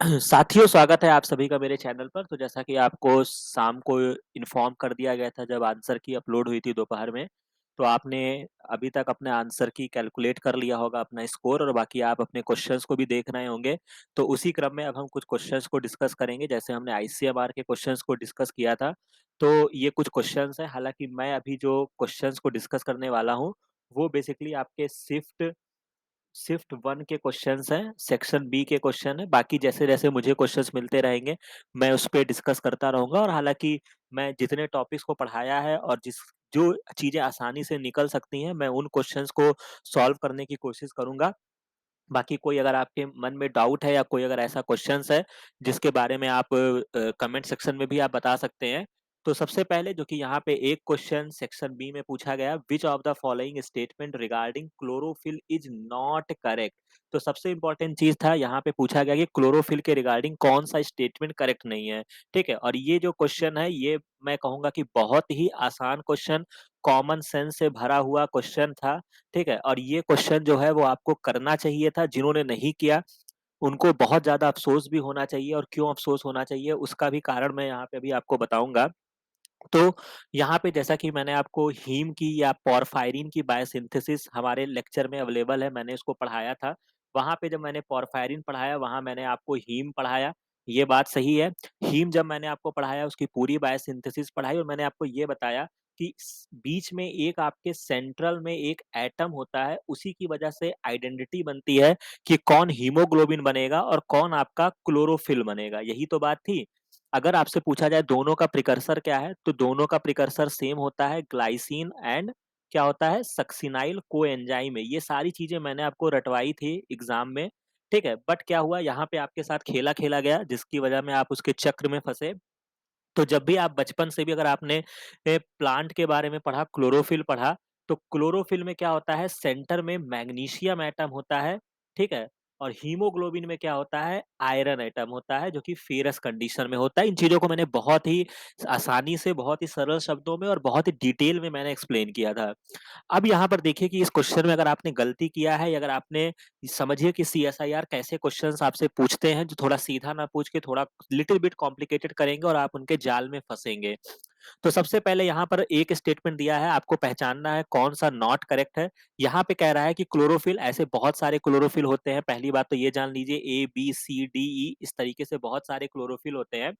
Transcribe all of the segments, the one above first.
साथियों, स्वागत है आप सभी का मेरे चैनल पर। तो जैसा कि आपको शाम को इन्फॉर्म कर दिया गया था जब आंसर की अपलोड हुई थी दोपहर में, तो आपने अभी तक अपने आंसर की कैलकुलेट कर लिया होगा अपना स्कोर, और बाकी आप अपने क्वेश्चंस को भी देख रहे होंगे। तो उसी क्रम में अब हम कुछ क्वेश्चंस को डिस्कस करेंगे, जैसे हमने आईसीएमआर के क्वेश्चंस को डिस्कस किया था। तो ये कुछ क्वेश्चंस हैं, हालांकि मैं अभी जो क्वेश्चंस को डिस्कस करने वाला हूँ, वो बेसिकली आपके शिफ्ट शिफ्ट 1 के क्वेश्चंस हैं, सेक्शन बी के क्वेश्चन है। बाकी जैसे-जैसे मुझे क्वेश्चंस मिलते रहेंगे, मैं उस पे डिस्कस करता रहूँगा, और हालाँकि मैं जितने टॉपिक्स को पढ़ाया है और जिस जो चीज़ें आसानी से निकल सकती हैं, मैं उन क्वेश्चंस को सॉल्व करने की कोशिश करूँगा। बाकी कोई अगर आपके मन में डाउट है या कोई अगर ऐसा क्वेश्चंस है जिसके बारे में आप कमेंट सेक्शन में भी आप बता सकते हैं। तो सबसे पहले जो कि यहाँ पे एक क्वेश्चन सेक्शन बी में पूछा गया, which of the following statement regarding chlorophyll is not correct. तो सबसे इंपॉर्टेंट चीज था, यहाँ पे पूछा गया कि क्लोरोफिल के रिगार्डिंग कौन सा स्टेटमेंट करेक्ट नहीं है। ठीक है, और ये जो क्वेश्चन है, ये मैं कहूंगा कि बहुत ही आसान क्वेश्चन, कॉमन सेंस से भरा हुआ क्वेश्चन था। ठीक है, और ये क्वेश्चन जो है वो आपको करना चाहिए था। जिन्होंने नहीं किया, उनको बहुत ज़्यादा अफ़सोस भी होना चाहिए, और क्यों अफ़सोस होना चाहिए उसका भी कारण मैं यहाँ पे अभी आपको बताऊँगा। तो यहाँ पे जैसा कि मैंने आपको हीम की या पोरफायरिन की बायोसिंथेसिस हमारे लेक्चर में अवेलेबल है, मैंने इसको पढ़ाया था। वहाँ पे जब मैंने पोरफायरिन पढ़ाया, वहाँ मैंने आपको हीम पढ़ाया, ये बात सही है। हीम जब मैंने आपको पढ़ाया, उसकी पूरी बायोसिंथेसिस पढ़ाई, और मैंने आपको ये बताया कि बीच में एक आपके सेंट्रल में एक एटम होता है, उसी की वजह से आइडेंटिटी बनती है कि कौन हीमोग्लोबिन बनेगा और कौन आपका क्लोरोफिल बनेगा। यही तो बात थी। अगर आपसे पूछा जाए दोनों का प्रिकर्सर क्या है, तो दोनों का प्रिकर्सर सेम होता है, ग्लाइसिन एंड क्या होता है, सक्सिनाइल कोएंजाइम है। ये सारी चीजें मैंने आपको रटवाई थी एग्जाम में। ठीक है, बट क्या हुआ, यहाँ पे आपके साथ खेला खेला गया, जिसकी वजह में आप उसके चक्र में फंसे। तो जब भी आप बचपन से भी अगर आपने प्लांट के बारे में पढ़ा, क्लोरोफिल पढ़ा, तो क्लोरोफिल में क्या होता है, सेंटर में मैग्नीशियम एटम होता है। ठीक है, और हीमोग्लोबिन में क्या होता है, आयरन एटम होता है, जो कि फेरस कंडीशन में होता है। इन चीजों को मैंने बहुत ही आसानी से, बहुत ही सरल शब्दों में और बहुत ही डिटेल में मैंने एक्सप्लेन किया था। अब यहाँ पर देखिए कि इस क्वेश्चन में अगर आपने गलती किया है, या अगर आपने, समझिए कि सीएसआईआर कैसे क्वेश्चंस आपसे पूछते हैं, जो थोड़ा सीधा ना पूछ के थोड़ा लिटिल बिट कॉम्प्लिकेटेड करेंगे, और आप उनके जाल में फंसेंगे। तो सबसे पहले यहाँ पर एक स्टेटमेंट दिया है, आपको पहचानना है कौन सा नॉट करेक्ट है। यहाँ पे कह रहा है कि क्लोरोफिल, ऐसे बहुत सारे क्लोरोफिल होते हैं। पहली बात तो ये जान लीजिए, A B C D E इस तरीके से बहुत सारे क्लोरोफिल होते हैं।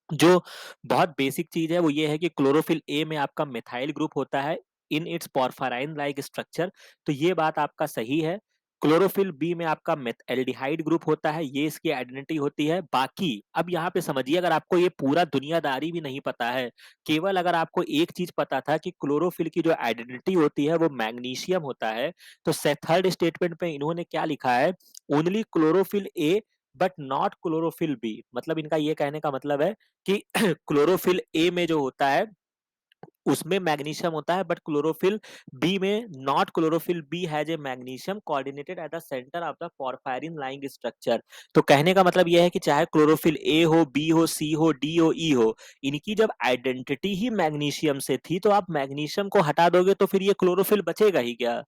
जो बहुत बेसिक चीज है वो ये है कि क्लोरोफिल ए में आपका मिथाइल ग्रुप होता है in its porphyrin like structure. तो ये बात आपका सही है। क्लोरोफिल बी में आपका एल्डिहाइड ग्रुप होता है, ये इसकी आइडेंटिटी होती है। बाकी अब यहाँ पे समझिए, अगर आपको ये पूरा दुनियादारी भी नहीं पता है, केवल अगर आपको एक चीज पता था कि क्लोरोफिल की जो आइडेंटिटी होती है वो मैग्नीशियम होता है, तो थर्ड स्टेटमेंट में इन्होंने क्या लिखा है, only chlorophyll A but not chlorophyll B. मतलब इनका ये कहने का मतलब है कि क्लोरोफिल ए में जो होता है उसमें मैग्नीशियम होता है, बट क्लोरोफिल बी में not, chlorophyll B has a magnesium coordinated at the centre of the porphyrin lying structure. तो कहने का मतलब यह है कि चाहे क्लोरोफिल ए हो, बी हो, सी हो, डी हो, ई हो, इनकी जब आइडेंटिटी ही मैग्नीशियम से थी, तो आप मैग्नीशियम को हटा दोगे तो फिर ये क्लोरोफिल बचेगा ही क्या।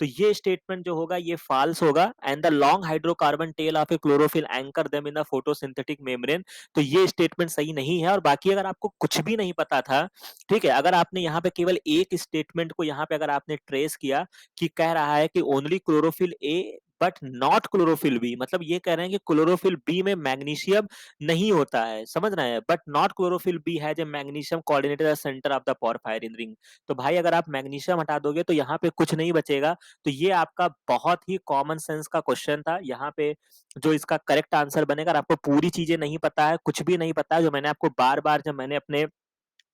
तो ये स्टेटमेंट जो होगा ये फॉल्स होगा। And the long hydrocarbon tail of a chlorophyll anchor them in the photosynthetic membrane. तो ये स्टेटमेंट सही नहीं है। और बाकी अगर आपको कुछ भी नहीं पता था, ठीक है, अगर आपने यहाँ पे केवल एक स्टेटमेंट को यहाँ पे अगर आपने ट्रेस किया कि कह रहा है कि only chlorophyll A but not chlorophyll B, मतलब ये कह रहे हैं कि क्लोरोफिल बी में मैग्नीशियम नहीं होता है, समझ रहे हैं, but not chlorophyll B has a magnesium coordinated centre of the porphyrin ring. तो भाई अगर आप मैग्नीशियम हटा दोगे तो यहाँ पे कुछ नहीं बचेगा। तो ये आपका बहुत ही कॉमन सेंस का क्वेश्चन था। यहाँ पे जो इसका करेक्ट आंसर बनेगा, अगर आपको पूरी चीजें नहीं पता है, कुछ भी नहीं पता है, जो मैंने आपको बार बार जब मैंने अपने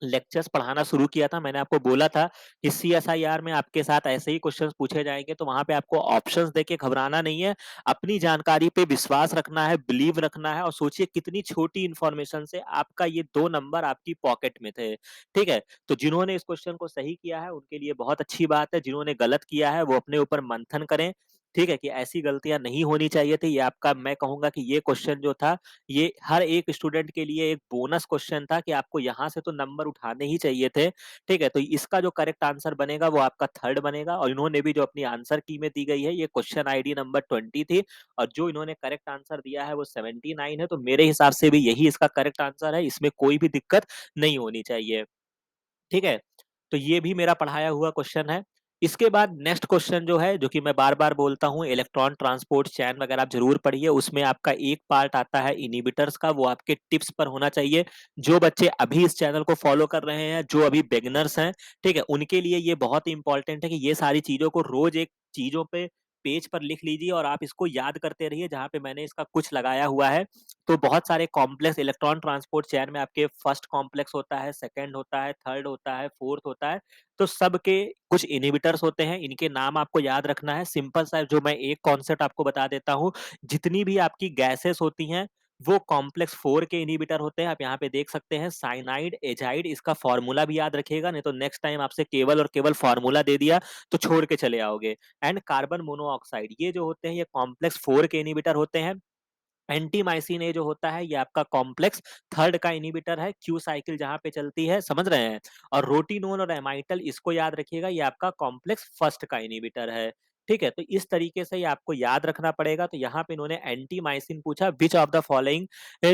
लेक्चर्स पढ़ाना शुरू किया था, मैंने आपको बोला था कि सीएसआईआर में आपके साथ ऐसे ही क्वेश्चंस पूछे जाएंगे, तो वहां पे आपको ऑप्शंस देके घबराना नहीं है। अपनी जानकारी पे विश्वास रखना है, बिलीव रखना है, और सोचिए कितनी छोटी इंफॉर्मेशन से आपका ये 2 नंबर आपकी पॉकेट में थे। ठीक है, तो जिन्होंने इस क्वेश्चन को सही किया है उनके लिए बहुत अच्छी बात है, जिन्होंने गलत किया है वो अपने ऊपर मंथन करें। ठीक है? कि ऐसी गलतियाँ नहीं होनी चाहिए थी। ये आपका मैं कहूँगा कि ये क्वेश्चन जो था, ये हर एक स्टूडेंट के लिए एक बोनस क्वेश्चन था कि आपको यहाँ से तो नंबर उठाने ही चाहिए थे। ठीक है? तो इसका जो करेक्ट आंसर बनेगा वो आपका 3rd बनेगा और इन्होंने भी जो अपनी आंसर की में दी गई है, ये क्वेश्चन आईडी नंबर 20 थी और जो इन्होंने करेक्ट आंसर दिया है वो 79 है। तो मेरे हिसाब से भी यही इसका करेक्ट आंसर है। इसमें कोई भी दिक्कत नहीं होनी चाहिए। ठीक है? तो ये भी मेरा पढ़ाया हुआ क्वेश्चन है। इसके बाद नेक्स्ट क्वेश्चन जो है, जो कि मैं बार-बार बोलता हूँ, इलेक्ट्रॉन ट्रांसपोर्ट चैन वगैरह आप ज़रूर पढ़िए। उसमें आपका एक पार्ट आता है इन्हिबिटर्स का, वो आपके टिप्स पर होना चाहिए। जो बच्चे अभी इस चैनल को फॉलो कर रहे हैं, जो अभी बिगिनर्स हैं, ठीक है? उनके लिए ये बहुत ही इम्पोर्टेंट है कि ये सारी चीज़ों को रोज़ एक चीज़ों पे पेज पर लिख लीजिए और आप इसको याद करते रहिए, जहाँ पे मैंने इसका कुछ लगाया हुआ है। तो बहुत सारे कॉम्प्लेक्स इलेक्ट्रॉन ट्रांसपोर्ट चेन में आपके फर्स्ट कॉम्प्लेक्स होता है, सेकंड होता है, थर्ड होता है, फोर्थ होता है। तो सबके कुछ इन्हिबिटर्स होते हैं, इनके नाम आपको याद रखना है। सिंपल सा जो मैं एक कॉन्सेप्ट आपको बता देता हूँ, जितनी भी आपकी गैसेस होती हैं, वो कॉम्प्लेक्स 4 के इन्हिबिटर होते हैं। आप यहाँ पे देख सकते हैं साइनाइड, एजाइड, इसका फॉर्मूला भी याद रखिएगा, नहीं तो नेक्स्ट टाइम आपसे केवल और केवल फॉर्मूला दे दिया तो छोड़ के चले आओगे। एंड कार्बन मोनोऑक्साइड, ये जो होते हैं ये कॉम्प्लेक्स 4 के इन्हिबिटर होते हैं। एंटीमाइसिन ए जो होता है ये आपका कॉम्प्लेक्स 3rd का इन्हिबिटर है, क्यू साइकिल जहाँ पे चलती है, समझ रहे हैं? और रोटिनोन और एमाइटल इसको याद रखिएगा, ये आपका कॉम्प्लेक्स 1st का इन्हिबिटर है। ठीक है? तो इस तरीके से ये आपको याद रखना पड़ेगा। तो यहाँ पे इन्होंने एंटीमाइसिन पूछा, व्हिच ऑफ द फॉलोइंग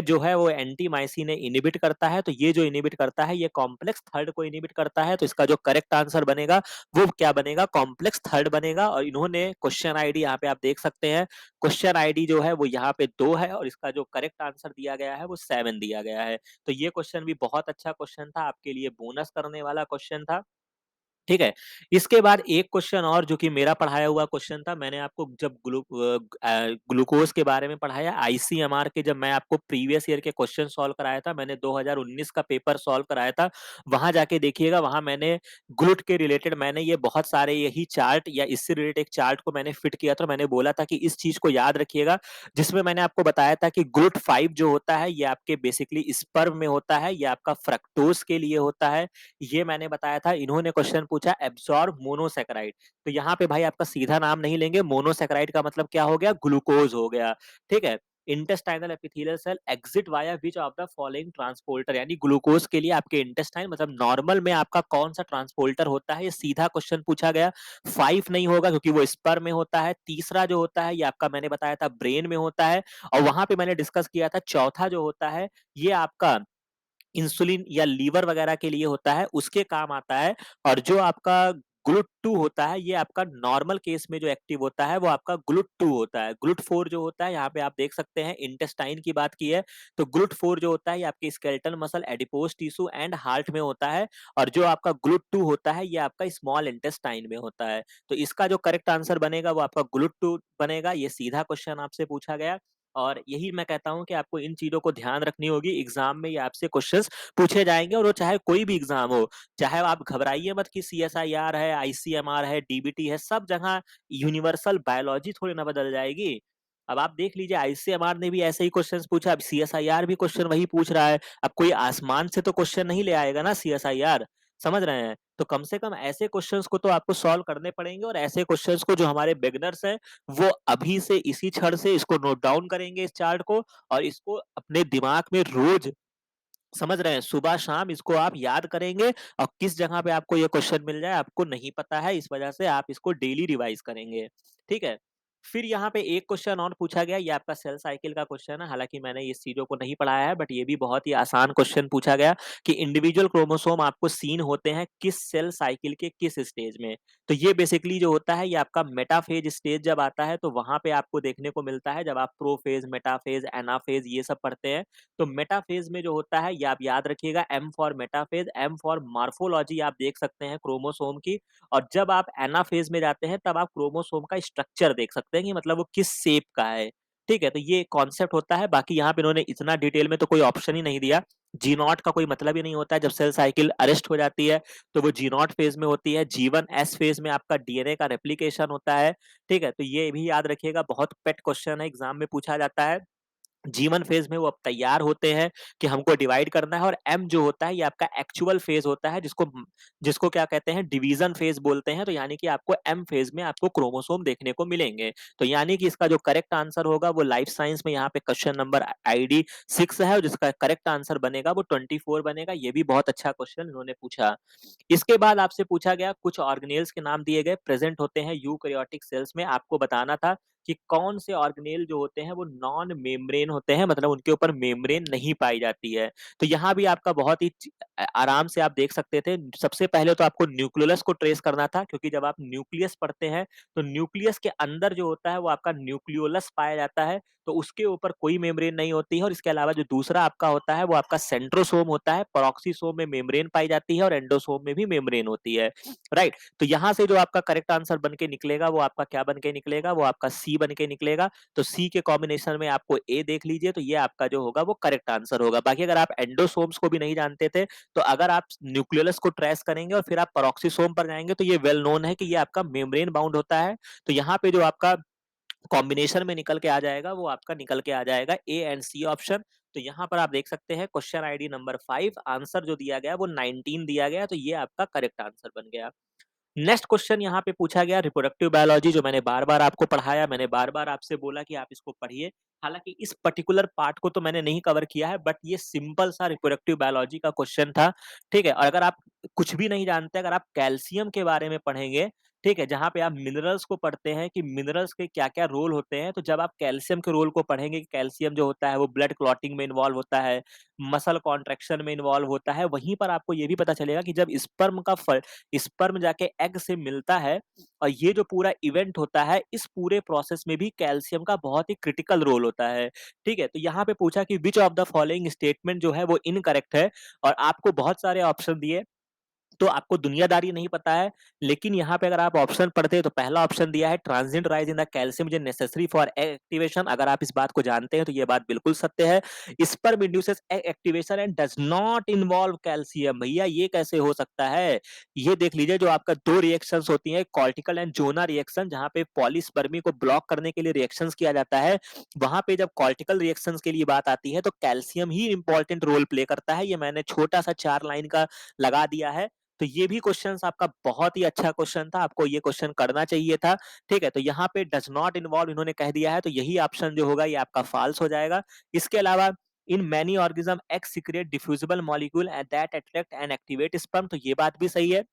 जो है वो एंटीमाइसिन ए इन्हिबिट करता है, तो ये जो इन्हिबिट करता है ये कॉम्प्लेक्स 3rd को इन्हिबिट करता है। तो इसका जो करेक्ट आंसर बनेगा वो क्या बनेगा? कॉम्प्लेक्स 3rd बनेगा। और इन्होंने क्वेश्चन आईडी यहाँ पे आप देख सकते हैं, क्वेश्चन आईडी जो है वो यहाँ पे 2 है और इसका जो करेक्ट आंसर दिया गया है वो 7 दिया गया है। तो ये क्वेश्चन भी बहुत अच्छा क्वेश्चन था, आपके लिए बोनस करने वाला क्वेश्चन था। ठीक है? इसके बाद एक क्वेश्चन और जो कि मेरा पढ़ाया हुआ क्वेश्चन था, मैंने आपको जब ग्लूकोज़ के बारे में पढ़ाया, आईसीएमआर के जब मैं आपको प्रीवियस ईयर के क्वेश्चन सॉल्व कराया था, मैंने 2019 का पेपर सॉल्व कराया था। वहाँ जाके देखिएगा, वहाँ मैंने ग्लूट के रिलेटेड मैंने ये बहुत सारे यही चार्ट या इससे रिलेटेड एक चार्ट को मैंने फिट किया था। मैंने बोला था कि इस चीज़ को याद रखिएगा, जिसमें मैंने आपको बताया था कि ग्लूट 5 जो होता है, ये आपके बेसिकली स्पर्म में होता है, ये आपका फ्रक्टोज़ के लिए होता है। ये मैंने बताया था। इन्होंने क्वेश्चन पूछा एब्सॉर्ब मोनोसैकेराइड, तो यहाँ पे भाई आपका सीधा नाम नहीं लेंगे, मोनोसैकेराइड का मतलब क्या हो गया? ग्लूकोज हो गया। ठीक है? Intestinal epithelial cell exit via which of the following transporter, यानी ग्लूकोज के लिए आपके इंटेस्टाइन मतलब नॉर्मल में आपका कौन सा ट्रांसपोर्टर होता है, ये सीधा क्वेश्चन पूछा गया। 5 नहीं होगा क्योंकि वो स्पर्म में होता है। तीसरा जो होता है ये आपका मैंने बताया था ब्रेन में होता है और वहां पे मैंने डिस्कस किया था चौथा जो होता है ये आपका इंसुलिन या लीवर वगैरह के लिए होता है, उसके काम आता है। और जो आपका GLUT2 होता है, ये आपका नॉर्मल केस में जो एक्टिव होता है, वो आपका GLUT2 होता है। GLUT4 जो होता है, यहाँ पे आप देख सकते हैं इंटेस्टाइन की बात की है, तो GLUT4 जो होता है, ये आपके skeletal muscle, adipose tissue and heart में होता है। और जो आपका GLUT2 होता है, ये आपका स्मॉल इंटेस्टाइन में होता है। तो इसका जो करेक्ट आंसर बनेगा, वो आपका GLUT2 बनेगा। ये सीधा क्वेश्चन आपसे पूछा गया। और यही मैं कहता हूँ कि आपको इन चीज़ों को ध्यान रखनी होगी, एग्ज़ाम में ये आपसे क्वेश्चंस पूछे जाएँगे और वो चाहे कोई भी एग्ज़ाम हो। चाहे आप घबराइए मत कि सीएसआईआर है, आईसीएमआर है, डीबीटी है, सब जगह यूनिवर्सल बायोलॉजी थोड़ी ना बदल जाएगी। अब आप देख लीजिए आईसीएमआर ने भी ऐसे ही क्वेश्चंस पूछा, अब सीएसआईआर भी क्वेश्चन वही पूछ रहा है। अब कोई आसमान से तो क्वेश्चन नहीं ले आएगा ना सीएसआईआर, समझ रहे हैं? तो कम से कम ऐसे क्वेश्चंस को तो आपको सॉल्व करने पड़ेंगे और ऐसे क्वेश्चंस को जो हमारे बिगिनर्स हैं वो अभी से इसी क्षण से इसको नोट डाउन करेंगे इस चार्ट को और इसको अपने दिमाग में रोज समझ रहे हैं सुबह शाम इसको आप याद करेंगे और किस जगह पे आपको ये क्वेश्चन मिल जाए आपको नहीं पता है, इस वजह से आप इसको डेली रिवाइज करेंगे। ठीक है? फिर यहाँ पे एक क्वेश्चन और पूछा गया, ये आपका सेल साइकिल का क्वेश्चन है, हालांकि मैंने इस चीजों को नहीं पढ़ाया है बट ये भी बहुत ही आसान क्वेश्चन पूछा गया कि इंडिविजुअल क्रोमोसोम आपको सीन होते हैं किस सेल साइकिल के किस स्टेज में। तो ये बेसिकली जो होता है ये आपका मेटाफेज स्टेज जब आता है तो वहां पे आपको देखने को मिलता है, जब आप प्रोफेज, मेटाफेज, एनाफेज ये सब पढ़ते हैं। तो मेटाफेज में जो होता है ये आप याद रखिएगा, M for metaphase, M for morphology आप देख सकते हैं क्रोमोसोम की। और जब आप एनाफेज में जाते हैं तब आप क्रोमोसोम का स्ट्रक्चर देख सकते हैं कि मतलब वो किस शेप का है। ठीक है? तो ये कॉन्सेप्ट होता है। बाकी यहाँ पे इन्होंने इतना डिटेल में तो कोई ऑप्शन ही नहीं दिया। जी नॉट का कोई मतलब ही नहीं होता है, जब सेल साइकिल अरेस्ट हो जाती है तो वो जी नॉट फेज में होती है। जी1 एस फेज में आपका डीएनए का रेप्लिकेशन होता है। ठीक है? तो ये भी याद रखिएगा, बहुत पेट क्वेश्चन है, एग्जाम में पूछा जाता है। G1 फ़ेज़ में वो अब तैयार होते हैं कि हमको डिवाइड करना है, और M जो होता है ये आपका एक्चुअल फ़ेज़ होता है, जिसको क्या कहते हैं, डिवीज़न फ़ेज़ बोलते हैं। तो यानी कि आपको M फ़ेज़ में आपको क्रोमोसोम देखने को मिलेंगे। तो यानी कि इसका जो करेक्ट आंसर होगा वो लाइफ साइंस में यहाँ पे क्वेश्चन नंबर आईडी 6 है, और जिसका करेक्ट आंसर बनेगा वो 24 बनेगा। ये भी बहुत अच्छा क्वेश्चन इन्होंने पूछा। इसके बाद आपसे पूछा गया कुछ ऑर्गेनेल्स के नाम दिए गए, प्रेज़ेंट होते हैं यूकेरियोटिक सेल्स में। आपको बताना था कि कौन से ऑर्गेनेल जो होते हैं वो नॉन मेम्ब्रेन होते हैं, मतलब उनके ऊपर मेम्ब्रेन नहीं पाई जाती है। तो यहाँ भी आपका बहुत ही आराम से आप देख सकते थे। सबसे पहले तो आपको न्यूक्लियस को ट्रेस करना था, क्योंकि जब आप न्यूक्लियस पढ़ते हैं तो न्यूक्लियस के अंदर जो होता है वो आपका न्यूक्लियोलस पाया जाता है, तो उसके ऊपर कोई मेम्ब्रेन नहीं होती है। और इसके अलावा जो दूसरा आपका होता है वो आपका सेंट्रोसोम होता है, पेरोक्सीसोम में मेम्ब्रेन पाई जाती है और एंडोसोम में भी मेम्ब्रेन होती है, राइट। तो यहाँ से जो आपका करेक्ट आंसर बन के निकलेगा वो आपका क्या बन के निकलेगा, वो आपका सी बन के निकलेगा। तो सी के कॉम्बिनेशन में आपको ए देख लीजिए, तो ये आपका जो होगा वो करेक्ट आंसर होगा। बाकी अगर आप एंडोसोम्स को भी नहीं जानते थे, तो अगर आप न्यूक्लियस को ट्रेस करेंगे और फिर आप पेरोक्सीसोम पर जाएंगे, तो ये वेल नोन है कि ये आपका मेम्ब्रेन बाउंड होता है। तो यहाँ पे जो आपका कॉम्बिनेशन में निकल के आ जाएगा वो आपका निकल के आ जाएगा ए एंड सी ऑप्शन। तो यहाँ पर आप देख सकते हैं क्वेश्चन आईडी नंबर 5, आंसर जो दिया गया वो 19 दिया गया, तो ये आपका करेक्ट आंसर बन गया। नेक्स्ट क्वेश्चन यहाँ पे पूछा गया रिप्रोडक्टिव बायोलॉजी, जो मैंने बार-बार आपको पढ़ाया, मैंने बार-बार आपसे बोला कि आप इसको पढ़िए। हालाँकि इस पर्टिकुलर पार्ट को तो मैंने नहीं कवर किया है, बट ये सिंपल सा रिप्रोडक्टिव बायोलॉजी का क्वेश्चन था, ठीक है? और अगर आप कुछ भी नहीं जानते, अगर आप कैल्शियम के बारे में पढ़ेंगे, ठीक है? जहाँ पे आप मिनरल्स को पढ़ते हैं कि मिनरल्स के क्या-क्या रोल होते हैं, तो जब आप कैल्शियम के रोल को पढ़ेंगे कि कैल्शियम जो होता है वो ब्लड क्लॉटिंग में इन्वॉल्व होता है, मसल कॉन्ट्रैक्शन में इन्वॉल्व होता है, वहीं पर आपको ये भी पता चलेगा कि जब स्पर्म जाके एग से मिलता है और ये जो पूरा इवेंट होता है, इस पूरे प्रोसेस में भी कैल्शियम का बहुत ही क्रिटिकल रोल होता है, ठीक है? तो यहाँ पे पूछा कि which of the following statement जो है वो इनकरेक्ट है, और आपको बहुत सारे ऑप्शन दिए। तो आपको दुनियादारी नहीं पता है, लेकिन यहाँ पे अगर आप ऑप्शन पढ़ते हैं तो पहला ऑप्शन दिया है transient rise in the calcium which is necessary for egg activation. अगर आप इस बात को जानते हैं तो ये बात बिल्कुल सत्य है। Sperm induces egg activation and does not involve calcium. भैया ये कैसे हो सकता है? ये देख लीजिए, जो आपका 2 रिएक्शंस होती हैं, कॉर्टिकल एंड जोना रिएक्शन, जहाँ पे पॉलीस्पर्मी को ब्लॉक करने के लिए रिएक्शंस किया जाता है। वहाँ पे जब कॉर्टिकल रिएक्शंस के लिए बात आती है तो कैल्शियम ही इंपॉर्टेंट रोल प्ले करता है। ये मैंने छोटा-सा 4 लाइन का लगा दिया है। तो ये भी क्वेश्चंस आपका बहुत ही अच्छा क्वेश्चन था, आपको ये क्वेश्चन करना चाहिए था, ठीक है? तो यहाँ पे डज़ नॉट इन्वॉल्व इन्होंने कह दिया है, तो यही ऑप्शन जो होगा ये आपका फ़ॉल्स हो जाएगा। इसके अलावा in many organism egg secret diffusible molecule and that attract and activate sperm, तो ये बात भी सही है।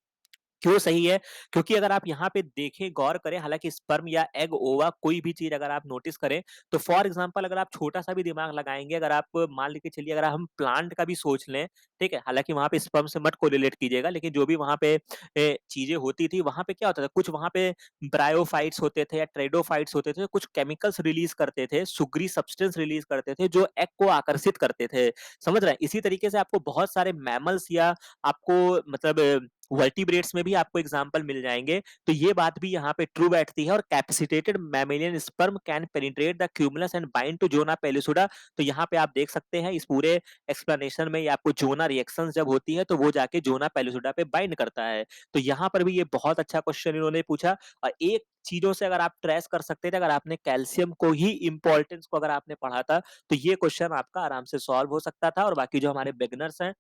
क्यों सही है? क्योंकि अगर आप यहाँ पे देखें, गौर करें, हालाँकि स्पर्म या एग, ओवा, कोई भी चीज़ अगर आप नोटिस करें, तो फॉर एग्ज़ाम्पल अगर आप छोटा-सा भी दिमाग लगाएँगे, अगर आप मान के चलिए, अगर हम प्लांट का भी सोच लें, ठीक है? हालाँकि वहाँ पे स्पर्म से मत कोरिलेट कीजिएगा, लेकिन जो भी वहाँ पे चीज़ें होती थी, वहाँ पे क्या होता था, कुछ वहाँ पे ब्रायोफाइट्स होते थे या ट्रेडोफाइट्स होते थे, कुछ केमिकल्स रिलीज़ करते थे, सुगरी सब्सटेंस रिलीज़ करते थे, जो एग को आकर्षित करते थे, समझ रहे हैं? इसी तरीके से आपको बहुत सारे मैमल्स या आपको मतलब वर्टिब्रेट्स में भी आपको एग्जाम्पल मिल जाएँगे। तो ये बात भी यहाँ पे ट्रू बैठती है, और capacitated mammalian sperm can penetrate the cumulus and bind to zona pellucida. तो यहाँ पे आप देख सकते हैं इस पूरे एक्सप्लेनेशन में, ये आपको ज़ोना रिएक्शंस जब होती है तो वो जाके ज़ोना पेलिसुडा पे बाइंड करता है। तो यहाँ पर भी ये बहुत अच्छा क्वेश्चन इन्होंने पूछा, और एक चीज़ों से अगर आप ट्रेस कर सकते थे, अगर आपने कैल्शियम को ही इम्पोर्टेंस को अगर आपने पढ़ा था, तो ये क्वेश्चन आपका आराम से सॉल्व हो सकता था। और बाकी जो हमारे बिगिनर्स हैं,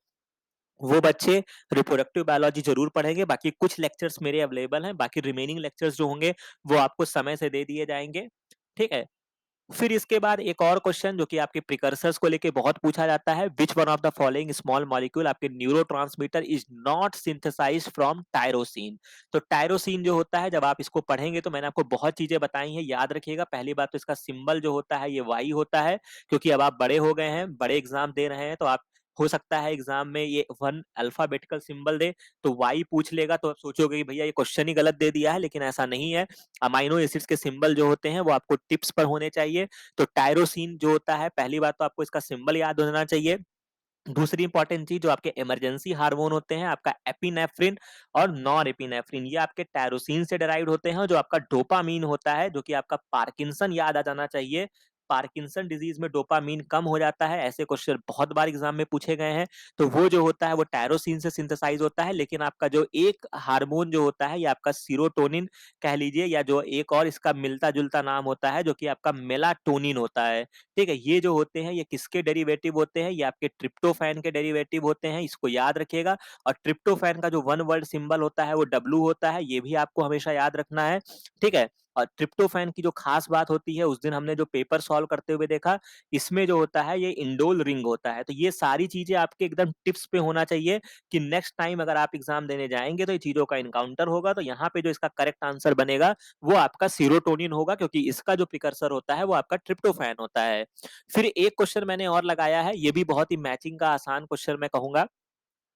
वो बच्चे रिप्रोडक्टिव बायोलॉजी ज़रूर पढ़ेंगे। बाकी कुछ लेक्चर्स मेरे अवेलेबल हैं, बाकी रिमेनिंग लेक्चर्स जो होंगे वो आपको समय से दे दिए जाएँगे, ठीक है? फिर इसके बाद एक और क्वेश्चन जो कि आपके प्रिकर्सर्स को लेके बहुत पूछा जाता है, which one of the following small molecule आपके neurotransmitter is not synthesised from tyrosine. तो टायरोसिन जो होता है, जब आप इसको पढ़ेंगे तो मैंने आपको बहुत चीजें बताई हैं, याद रखिएगा। पहली बात तो इसका सिंबल जो होता है ये वाई होता है, क्योंकि अब आप बड़े हो गए हैं, बड़े एग्जाम दे रहे हैं, तो आप हो सकता है एग्जाम में ये वन अल्फाबेटिकल सिंबल दे, तो वाई पूछ लेगा, तो आप सोचोगे कि भैया ये क्वेश्चन ही गलत दे दिया है, लेकिन ऐसा नहीं है। अमाइनो एसिड्स के सिंबल जो होते हैं वो आपको टिप्स पर होने चाहिए। तो टायरोसिन जो होता है, पहली बात तो आपको इसका सिंबल याद होना चाहिए। दूसरी इंपॉर्टेंट चीज, जो आपके इमरजेंसी हार्मोन होते हैं, आपका एपिनेफ्रिन और नॉर एपिनेफ्रिन, ये आपके टायरोसिन से डिराइव्ड होते हैं। जो आपका डोपामीन होता है, जो कि आपका पार्किंसन याद आ जाना चाहिए, पार्किंसन डिजीज़ में डोपामाइन कम हो जाता है? ऐसे क्वेश्चन बहुत बार एग्ज़ाम में पूछे गए हैं। तो वो जो होता है वो टायरोसिन से सिंथेसाइज़ होता है, लेकिन आपका जो एक हार्मोन जो होता है, ये आपका सेरोटोनिन कह लीजिए, या जो एक और इसका मिलता-जुलता नाम होता है जो कि आपका मेलाटोनिन होता है। ठीक है? ये जो होते हैं ये किसके डेरिवेटिव होते हैं? ये आपके ट्रिप्टोफैन के डेरिवेटिव होते हैं, इसको याद रखिएगा। और ट्रिप्टोफैन का जो वन वर्ड सिंबल होता है वो डब्ल्यू होता है, ये भी आपको हमेशा याद रखना है। ठीक है? और ट्रिप्टोफैन की जो खास बात होती है, उस दिन हमने जो पेपर सॉल्व करते हुए देखा, इसमें जो होता है ये इंडोल रिंग होता है। तो ये सारी चीज़ें आपके एकदम टिप्स पे होना चाहिए कि नेक्स्ट टाइम अगर आप एग्ज़ाम देने जाएँगे तो ये चीज़ों का एनकाउंटर होगा, तो यहाँ पे जो इसका करेक्ट आंसर बनेगा वो आपका सेरोटोनिन होगा, क्योंकि इसका जो प्रिकर्सर होता है वो आपका ट्रिप्टोफैन होता है। फिर एक क्वेश्चन मैंने और लगाया है, ये भी बहुत ही मैचिंग का आसान क्वेश्चन मैं कहूँगा।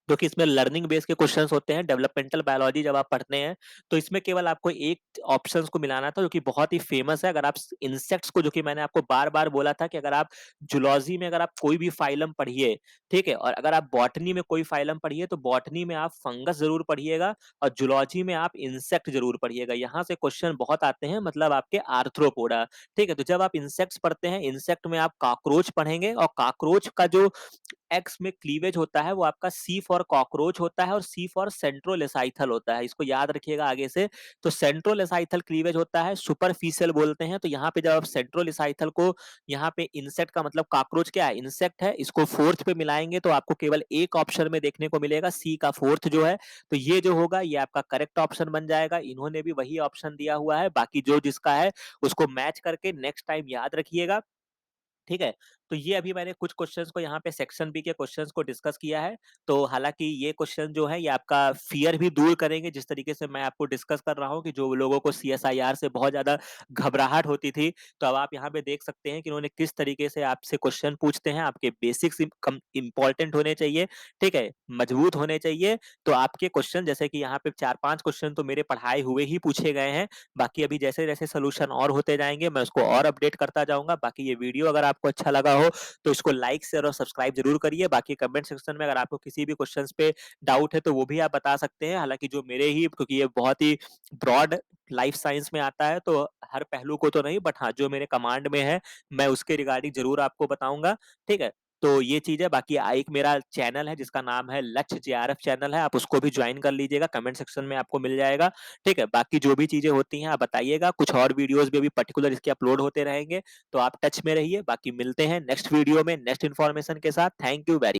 जो कि इसमें लर्निंग बेस के क्वेश्चंस होते हैं, डेवलपमेंटल बायोलॉजी जब आप पढ़ते हैं, तो इसमें केवल आपको एक ऑप्शंस को मिलाना था जो कि बहुत ही फेमस है। अगर आप इंसेक्ट्स को, जो कि मैंने आपको बार-बार बोला था कि अगर आप जूलॉजी में अगर आप कोई भी फाइलम पढ़िए, ठीक है? और अगर आप बॉटनी में कोई फाइलम पढ़िए, तो बॉटनी में आप फंगस ज़रूर पढ़िएगा और जूलॉजी में आप इंसेक्ट ज़रूर पढ़िएगा। यहाँ से क्वेश्चन बहुत आते हैं, मतलब आपके आर्थ्रोपोडा, ठीक है? तो जब आप इंसेक्ट्स पढ़ते हैं, इंसेक्ट में आप कॉकरोच पढ़ेंगे और कॉकरोच का जो एक्स में क्लीवेज होता है वो आपका सी फॉर कॉकरोच होता है और सी फॉर सेंट्रोलेसाइथल होता है। इसको याद रखिएगा आगे से। तो सेंट्रोलेसाइथल क्लीवेज होता है, सुपरफिशियल बोलते हैं। तो यहाँ पे जब आप सेंट्रोलेसाइथल को, यहाँ पे इंसेक्ट का मतलब कॉकरोच क्या है? इंसेक्ट है। इसको फोर्थ पे मिलाएंगे तो आपको केवल एक ऑप्शन में देखने को मिलेगा, सी का फोर्थ जो है। तो ये जो होगा ये आपका करेक्ट ऑप्शन बन जाएगा। इन्होंने भी वही ऑप्शन दिया हुआ है, बाकी जो जिसका है उसको मैच करके नेक्स्ट टाइम याद रखिएगा। ठीक है? तो ये अभी मैंने कुछ क्वेश्चंस को यहाँ पे सेक्शन बी के क्वेश्चंस को डिस्कस किया है। तो हालाँकि ये क्वेश्चन जो है ये आपका फ़ियर भी दूर करेंगे, जिस तरीके से मैं आपको डिस्कस कर रहा हूँ कि जो लोगों को सीएसआईआर से बहुत ज़्यादा घबराहट होती थी, तो अब आप यहाँ पे देख सकते हैं कि उन्होंने किस तरीके से आपसे क्वेश्चन पूछते हैं। आपके बेसिक्स कम इम्पोर्टेंट होने चाहिए, ठीक है? मजबूत होने चाहिए। तो आपके क्वेश्चन, जैसे कि यहाँ पे 4-5 क्वेश्चन तो मेरे पढ़ाए हुए ही पूछे गए हैं। बाकी अभी जैसे-जैसे सॉल्यूशन और होते जाएँगे, मैं उसको और अपडेट करता जाऊँगा। बाकी ये वीडियो अगर आपको अच्छा लगा हो, तो इसको लाइक, शेयर और सब्सक्राइब ज़रूर करिए। बाकी कमेंट सेक्शन में अगर आपको किसी भी क्वेश्चन्स पे डाउट है, तो वो भी आप बता सकते हैं। हालाँकि जो मेरे ही, क्योंकि ये बहुत ही ब्रॉड लाइफ साइंस में आता है, तो हर पहलू को तो नहीं, बट हाँ, जो मेरे कमांड में है, मैं उसके रिगार्डिंग ज़रूर आपको बताऊँगा। ठीक है? तो ये चीज़ है। बाकी एक मेरा चैनल है जिसका नाम है लक्ष्य जेआरएफ चैनल है, आप उसको भी जॉइन कर लीजिएगा, कमेंट सेक्शन में आपको मिल जाएगा। ठीक है? बाकी जो भी चीज़ें होती हैं आप बताइएगा, कुछ और वीडियोज़ भी अभी पर्टिकुलर इसके अपलोड होते रहेंगे, तो आप टच में रहिए। बाकी मिलते हैं नेक्स्ट वीडियो में नेक्स्ट इन्फॉर्मेशन के साथ। Thank you very